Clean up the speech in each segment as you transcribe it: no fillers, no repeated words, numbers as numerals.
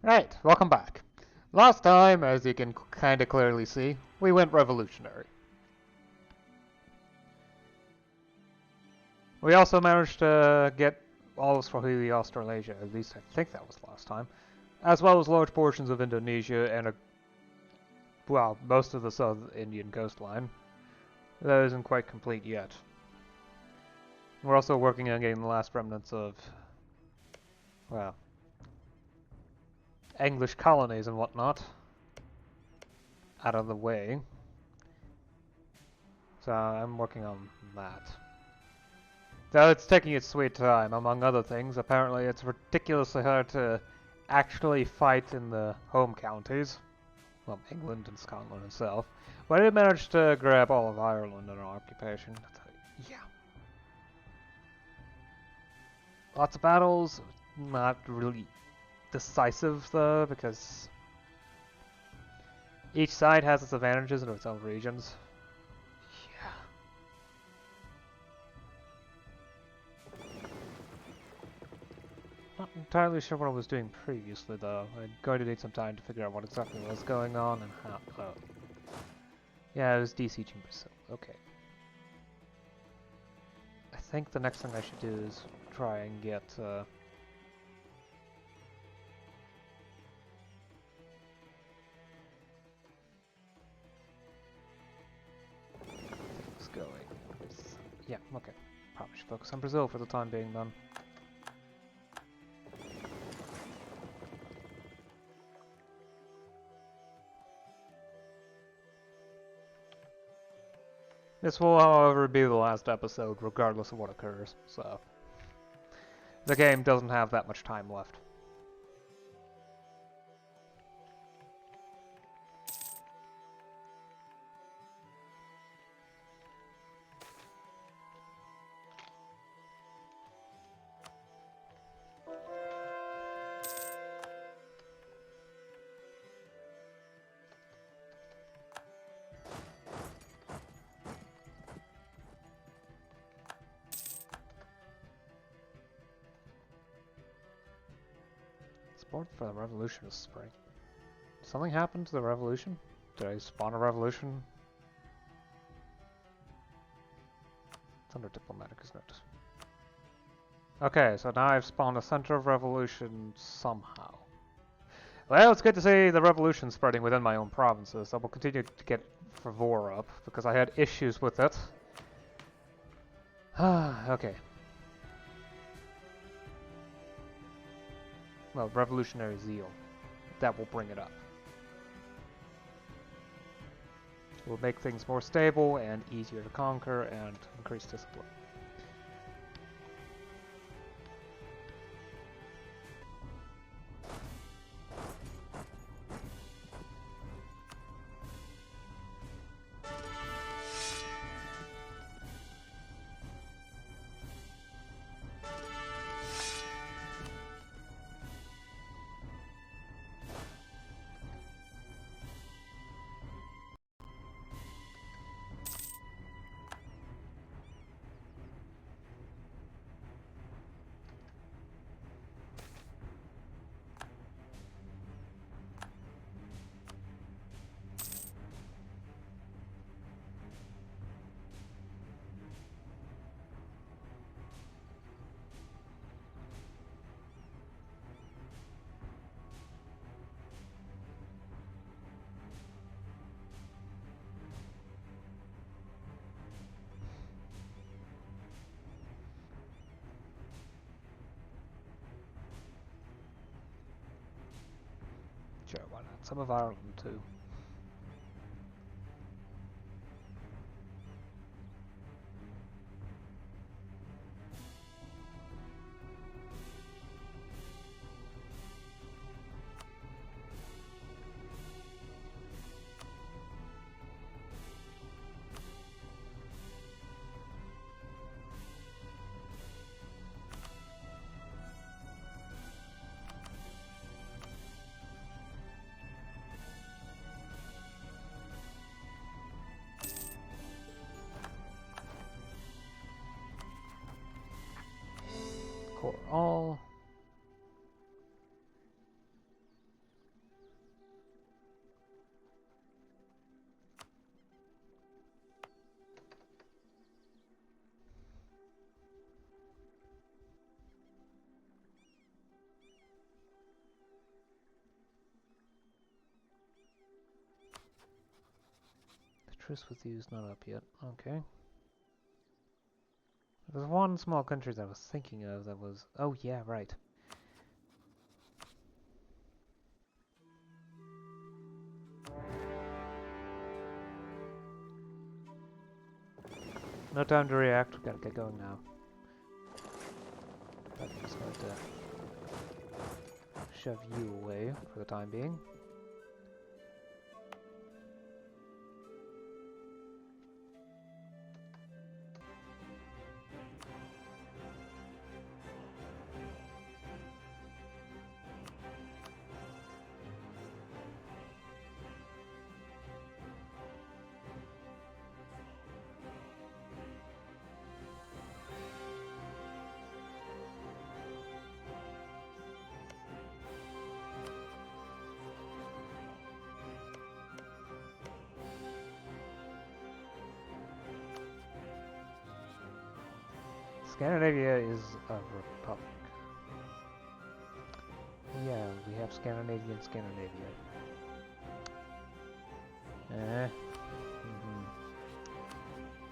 Right, welcome back. Last time, as you can kinda clearly see, we went revolutionary. We also managed to get all of Swahili Australasia, at least I think that was last time, as well as large portions of Indonesia and most of the South Indian coastline. That isn't quite complete yet. We're also working on getting the last remnants of, well, English colonies and whatnot out of the way. So I'm working on that. Though it's taking its sweet time, among other things. Apparently it's ridiculously hard to actually fight in the home counties. Well, England and Scotland itself. But it managed to grab all of Ireland in our occupation. Yeah. Lots of battles, not really decisive though, because each side has its advantages in its own regions. Yeah. Not entirely sure what I was doing previously though. I'm going to need some time to figure out what exactly was going on and how. Oh. Yeah, I was besieging Brazil. Okay. I think the next thing I should do is try and get things going. Yeah, okay. Probably should focus on Brazil for the time being then. This will, however, be the last episode, regardless of what occurs, so... The game doesn't have that much time left. Support for the revolution is spring. Did something happen to the revolution? Did I spawn a revolution? It's under diplomatic, isn't it? Okay, so now I've spawned a center of revolution somehow. Well, it's good to see the revolution spreading within my own provinces. I will continue to get Favor up, because I had issues with it. Okay. Well, revolutionary zeal. That will bring it up. It will make things more stable and easier to conquer and increase discipline. Sure, why not? Some of Ireland too. Truce with you is not up yet. Okay. There's one small country that I was thinking of that was... Oh, yeah, right. No time to react. We gotta get going now. I'm just going to shove you away for the time being. Scandinavia is a republic. Yeah, we have Scandinavian Scandinavia.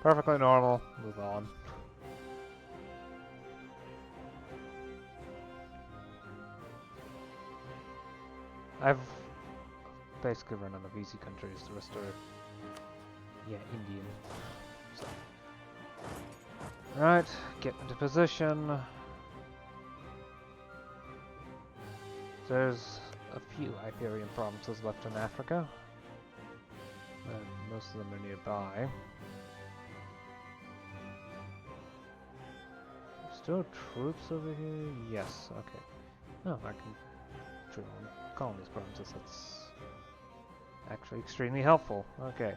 Perfectly normal. Move on. I've basically run out of easy countries. The rest are, yeah, Indian. So. Right, get into position. There's a few Iberian provinces left in Africa. Most of them are nearby. Still troops over here? Yes, okay. Oh, I can draw on colonies provinces. That's actually extremely helpful. Okay.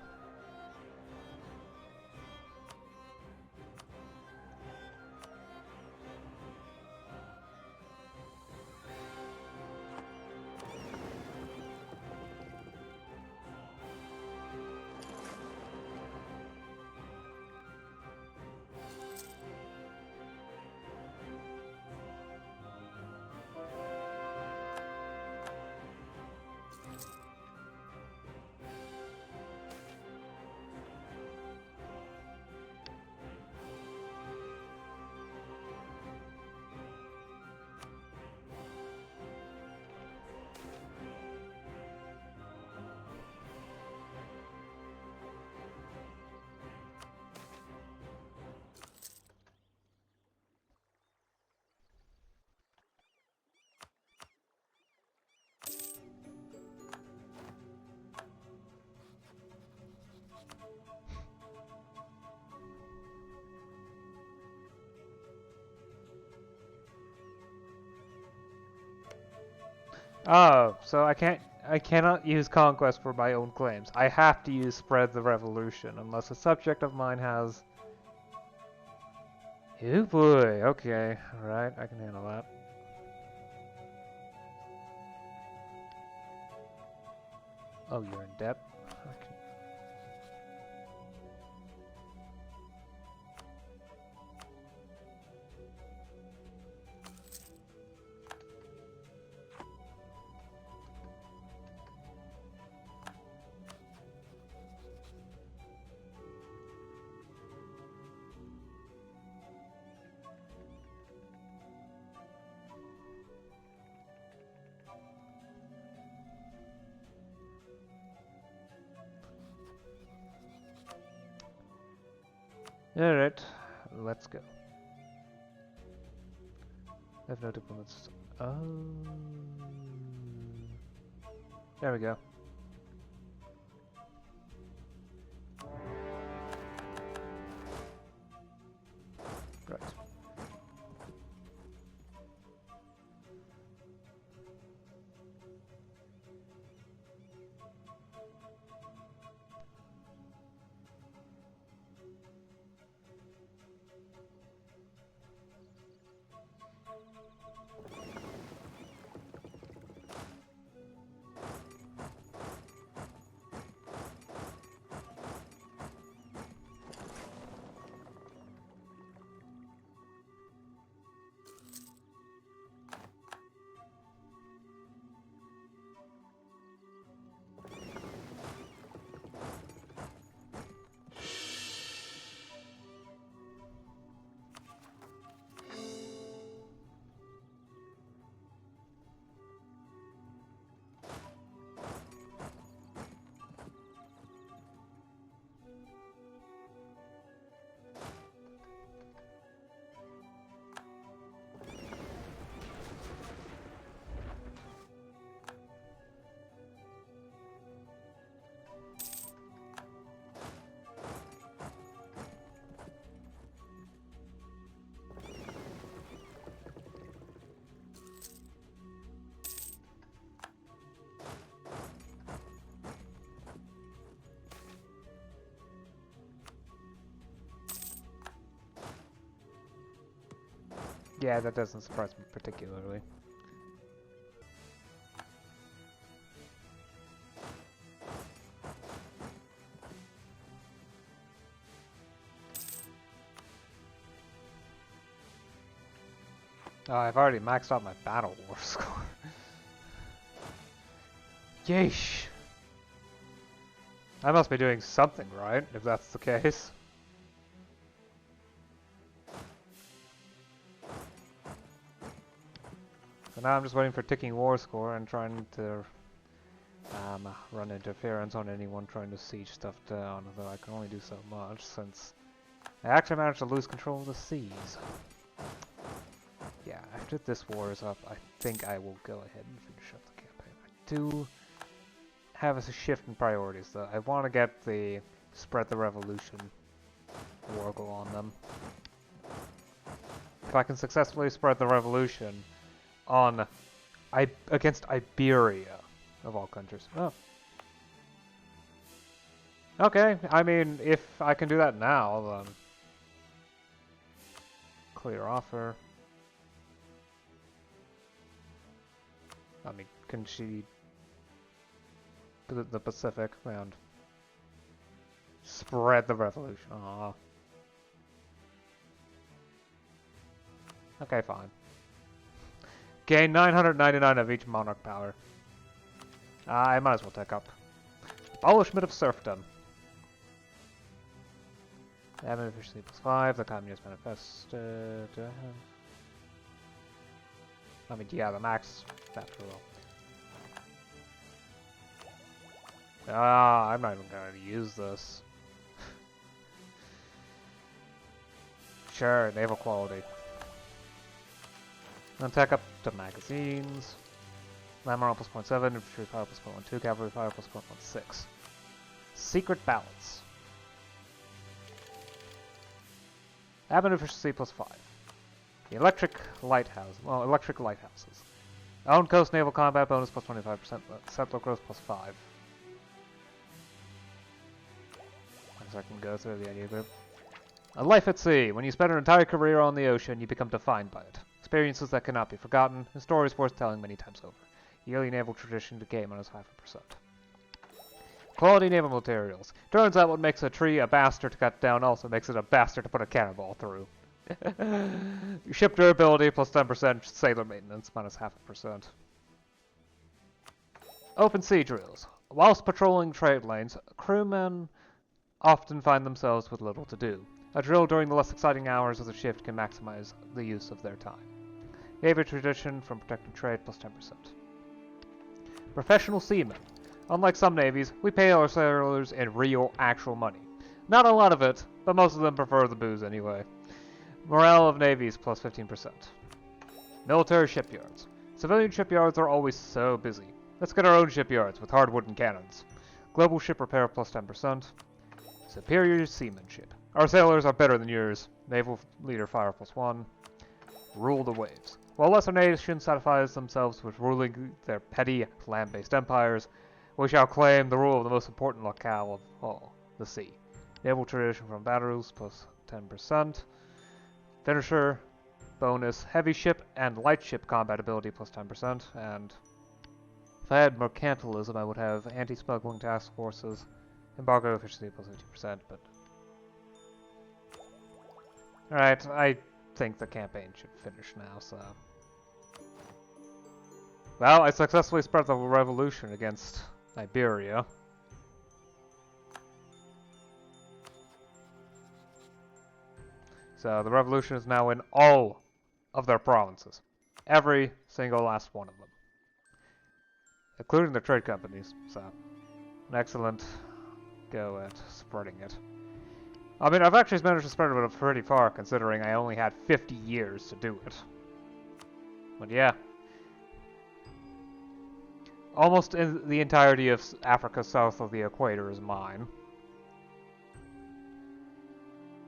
Oh, so I cannot use conquest for my own claims. I have to use spread the revolution unless a subject of mine has... Oh boy, okay, alright, I can handle that. Oh, you're in debt? Okay. Alright, let's go. I have no diplomats. Oh. There we go. Right. Yeah, that doesn't surprise me particularly. Oh, I've already maxed out my Battle War score. Yeesh. I must be doing something right, if that's the case. So now I'm just waiting for ticking war score and trying to run interference on anyone trying to siege stuff down, though I can only do so much since I actually managed to lose control of the seas. Yeah, after this war is up, I think I will go ahead and finish up the campaign. I do have a shift in priorities, though. I want to get the Spread the Revolution war go on them. If I can successfully spread the revolution on against Iberia, of all countries. Oh. Okay, I mean, if I can do that now, then clear offer. I mean, can she the Pacific and spread the revolution? Aww. Okay, fine. Gain 999 of each monarch power. I might as well take up. Abolishment of serfdom. Admin efficiency +5, the Communist Manifesto. I mean, yeah, the max, after all. I'm not even going to use this. Sure, naval quality. Then tech up to magazines. Land morale +0.7, infantry fire +0.12, cavalry fire +0.16. Secret balance. Admin efficiency +5. The electric lighthouses. Own coast naval combat bonus +25%. Settler growth +5. So I can go through the idea group. A life at sea. When you spend an entire career on the ocean, you become defined by it. Experiences that cannot be forgotten, and stories worth telling many times over. Yearly naval tradition to gain -5%. Quality naval materials. Turns out what makes a tree a bastard to cut down also makes it a bastard to put a cannonball through. Ship durability +10%, sailor maintenance -0.5%. Open sea drills. Whilst patrolling trade lanes, crewmen often find themselves with little to do. A drill during the less exciting hours of the shift can maximize the use of their time. Navy tradition from protecting trade +10%. Professional seamen. Unlike some navies, we pay our sailors in real, actual money. Not a lot of it, but most of them prefer the booze anyway. Morale of navies +15%. Military shipyards. Civilian shipyards are always so busy. Let's get our own shipyards with hard wooden cannons. Global ship repair +10%. Superior seamanship. Our sailors are better than yours. Naval leader fire +1. Rule the waves. While lesser nations satisfy themselves with ruling their petty land-based empires, we shall claim the rule of the most important locale of all, the sea. Naval tradition from battles +10%. Finisher bonus heavy ship and light ship combat ability +10%. And if I had mercantilism, I would have anti-smuggling task forces. Embargo efficiency +50%, but... Alright, I think the campaign should finish now, so... Well, I successfully spread the revolution against Iberia. So the revolution is now in all of their provinces. Every single last one of them. Including the trade companies, so... An excellent go at spreading it. I mean, I've actually managed to spread it pretty far, considering I only had 50 years to do it. But yeah. Almost the entirety of Africa south of the equator is mine.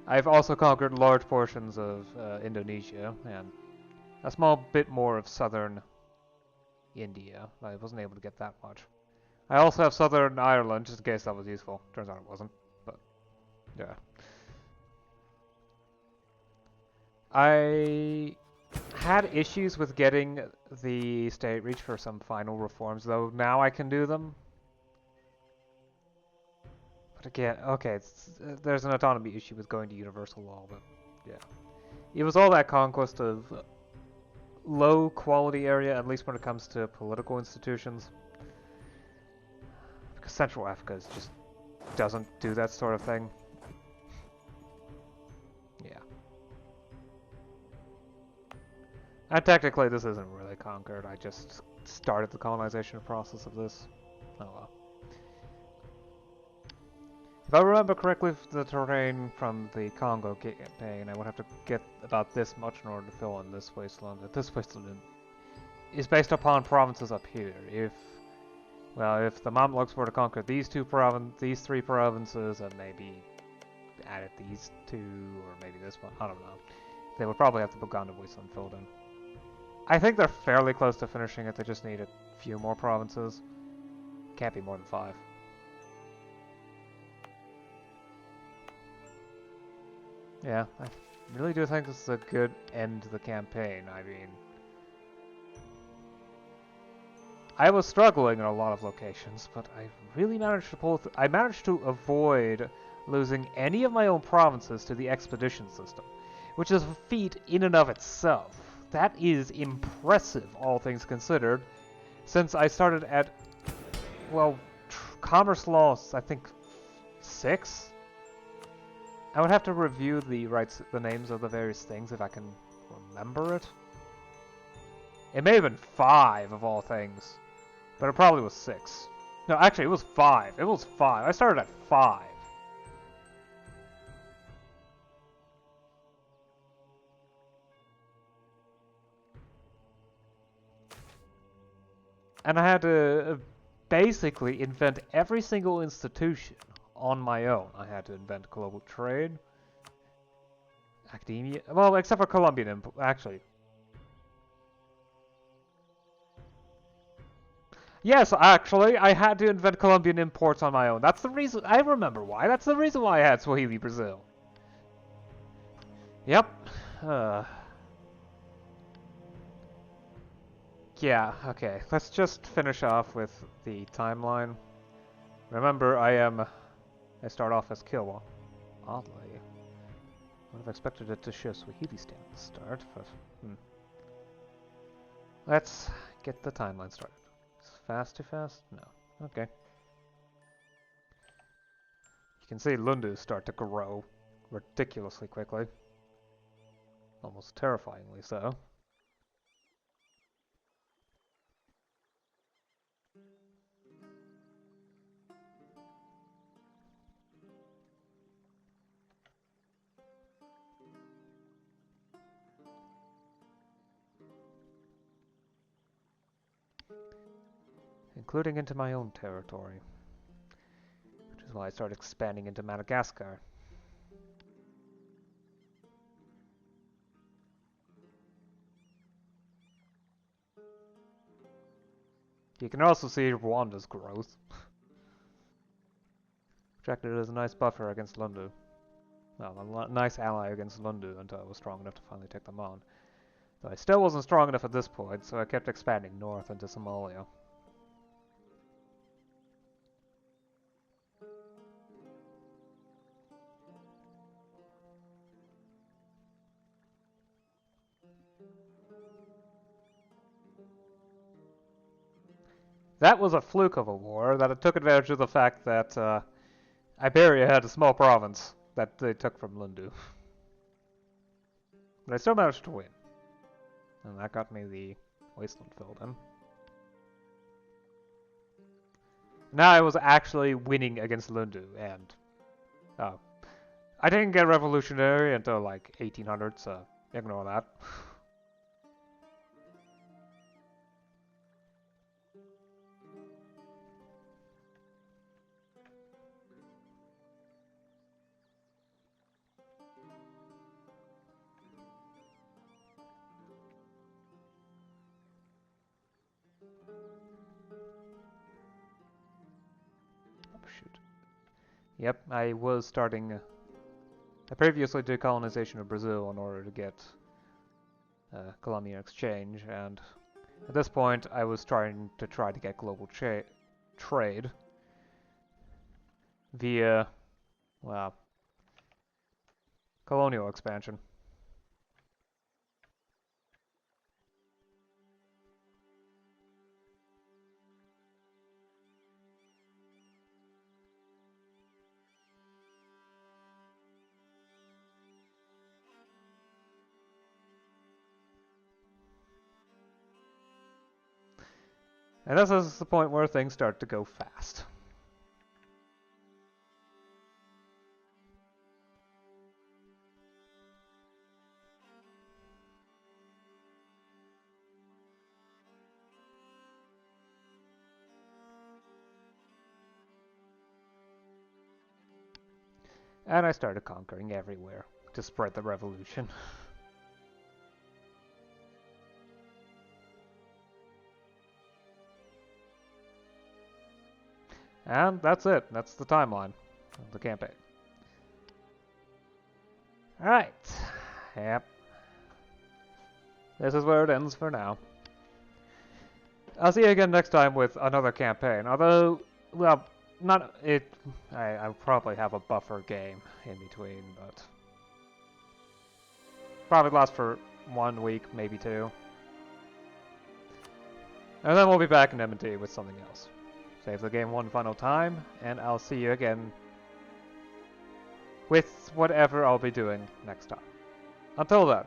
I've also conquered large portions of Indonesia, and a small bit more of southern India. I wasn't able to get that much. I also have southern Ireland, just in case that was useful. Turns out it wasn't, but yeah. I had issues with getting the state reach for some final reforms, though now I can do them. But again, okay, there's an autonomy issue with going to universal law, but yeah. It was all that conquest of low quality area, at least when it comes to political institutions. Because Central Africa just doesn't do that sort of thing. Yeah. And technically this isn't really conquered, I just started the colonization process of this. Oh well. If I remember correctly, the terrain from the Congo campaign, I would have to get about this much in order to fill in this wasteland. This wasteland is based upon provinces up here. If the Mamluks were to conquer these three provinces, and maybe added these two, or maybe this one, I don't know. They would probably have the Buganda wasteland filled in. I think they're fairly close to finishing it. They just need a few more provinces. Can't be more than 5. Yeah, I really do think this is a good end to the campaign. I mean, I was struggling in a lot of locations, but I really managed to I managed to avoid losing any of my own provinces to the expedition system, which is a feat in and of itself. That is impressive, all things considered, since I started at, well, commerce laws, I think 6? I would have to review the names of the various things if I can remember it. It may have been 5 of all things, but it probably was 6. No, actually it was 5. It was 5. I started at 5. And I had to basically invent every single institution on my own. I had to invent global trade, academia, well, except for Colombian actually. Yes, actually, I had to invent Colombian imports on my own. That's the reason, I remember why. That's the reason why I had Swahili Brazil. Yep. Yeah, okay. Let's just finish off with the timeline. Remember, I start off as Kilwa. Oddly. I would have expected it to show Swahili stamp at the start, but Let's get the timeline started. Fast too fast? No. Okay. You can see Lundu start to grow ridiculously quickly. Almost terrifyingly so. Including into my own territory. Which is why I started expanding into Madagascar. You can also see Rwanda's growth. Which acted as a nice buffer against Lundu. Well, a nice ally against Lundu until I was strong enough to finally take them on. Though I still wasn't strong enough at this point, so I kept expanding north into Somalia. That was a fluke of a war, that it took advantage of the fact that Iberia had a small province that they took from Lundu. But I still managed to win. And that got me the wasteland filled in. Now I was actually winning against Lundu, and I didn't get revolutionary until like 1800, so ignore that. Yep, I was starting. I previously did colonization of Brazil in order to get colonial exchange, and at this point I was trying to get global trade via, well, colonial expansion. And this is the point where things start to go fast. And I started conquering everywhere to spread the revolution. And that's it. That's the timeline of the campaign. Alright. Yep. This is where it ends for now. I'll see you again next time with another campaign. Although, well, not it. I'll probably have a buffer game in between, but probably last for 1 week, maybe 2. And then we'll be back in M&T with something else. Save the game one final time, and I'll see you again with whatever I'll be doing next time. Until then.